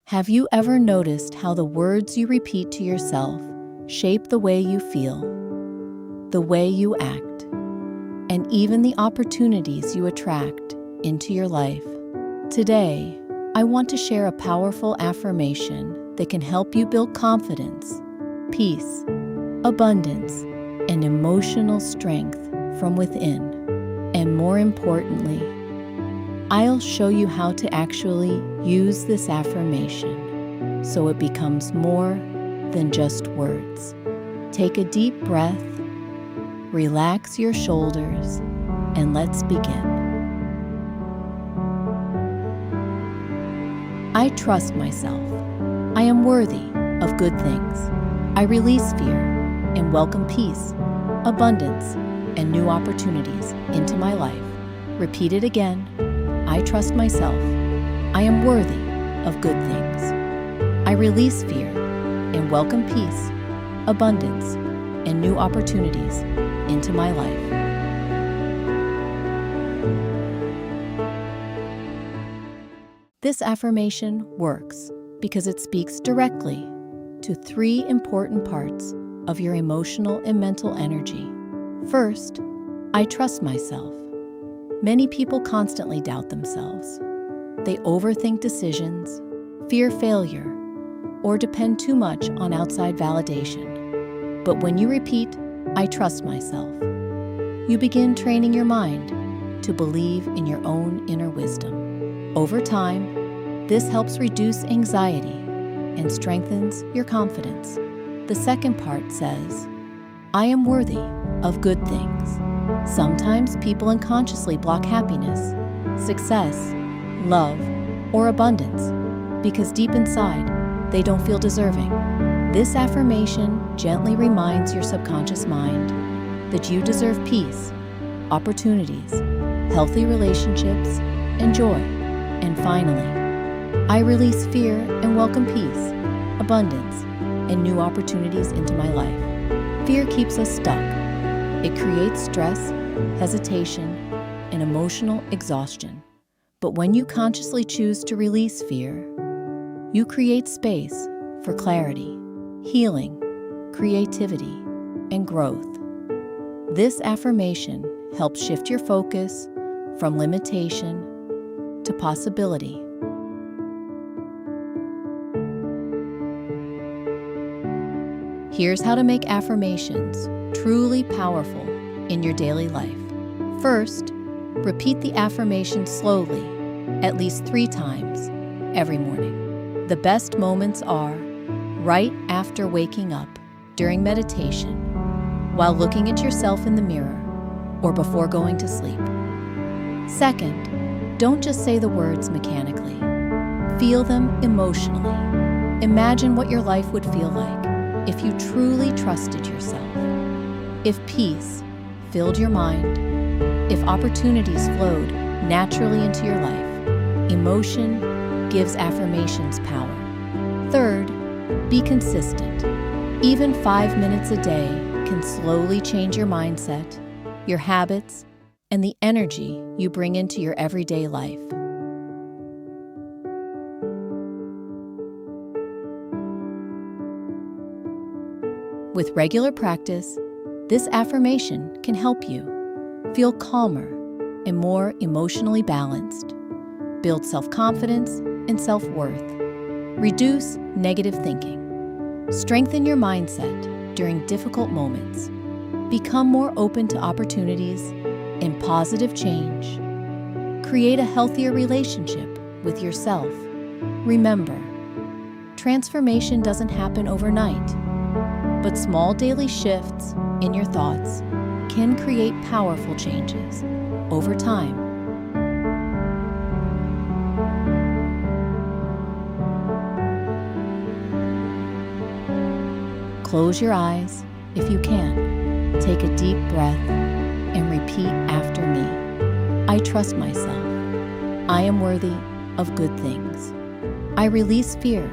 Have you ever noticed how the words you repeat to yourself shape the way you feel, the way you act, and even the opportunities you attract into your life? Today, I want to share a powerful affirmation that can help you build confidence, peace, abundance, and emotional strength from within. And more importantly, I'll show you how to actually use this affirmation so it becomes more than just words. Take a deep breath, relax your shoulders, and let's begin. I trust myself. I am worthy of good things. I release fear and welcome peace, abundance, and new opportunities into my life. Repeat it again. I trust myself. I am worthy of good things. I release fear and welcome peace, abundance, and new opportunities into my life. This affirmation works because it speaks directly to three important parts of your emotional and mental energy. First, I trust myself. Many people constantly doubt themselves. They overthink decisions, fear failure, or depend too much on outside validation. But when you repeat, I trust myself, you begin training your mind to believe in your own inner wisdom. Over time, this helps reduce anxiety and strengthens your confidence. The second part says, I am worthy of good things. Sometimes people unconsciously block happiness, success, love, or abundance because deep inside, they don't feel deserving. This affirmation gently reminds your subconscious mind that you deserve peace, opportunities, healthy relationships, and joy. And finally, I release fear and welcome peace, abundance, and new opportunities into my life. Fear keeps us stuck. It creates stress, hesitation, and emotional exhaustion. But when you consciously choose to release fear, you create space for clarity, healing, creativity, and growth. This affirmation helps shift your focus from limitation to possibility. Here's how to make affirmations truly powerful in your daily life. First, repeat the affirmation slowly, at least 3 times every morning. The best moments are right after waking up, during meditation, while looking at yourself in the mirror, or before going to sleep. Second, don't just say the words mechanically. Feel them emotionally. Imagine what your life would feel like if you truly trusted yourself. If peace filled your mind, if opportunities flowed naturally into your life. Emotion gives affirmations power. Third, be consistent. Even 5 minutes a day can slowly change your mindset, your habits, and the energy you bring into your everyday life. With regular practice, this affirmation can help you feel calmer and more emotionally balanced, build self-confidence and self-worth, reduce negative thinking, strengthen your mindset during difficult moments, become more open to opportunities and positive change, create a healthier relationship with yourself. Remember, transformation doesn't happen overnight, but small daily shifts in your thoughts can create powerful changes over time. Close your eyes if you can. Take a deep breath and repeat after me. I trust myself. I am worthy of good things. I release fear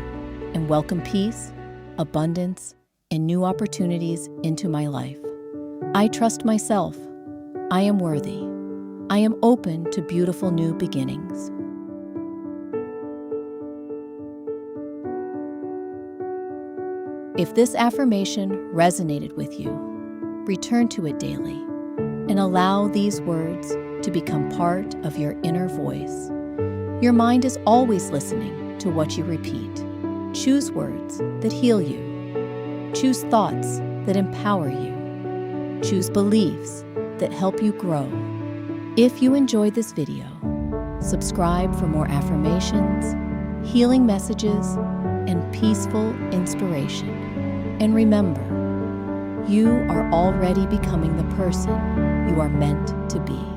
and welcome peace, abundance, and new opportunities into my life. I trust myself. I am worthy. I am open to beautiful new beginnings. If this affirmation resonated with you, return to it daily and allow these words to become part of your inner voice. Your mind is always listening to what you repeat. Choose words that heal you. Choose thoughts that empower you. Choose beliefs that help you grow. If you enjoyed this video, subscribe for more affirmations, healing messages, and peaceful inspiration. And remember, you are already becoming the person you are meant to be.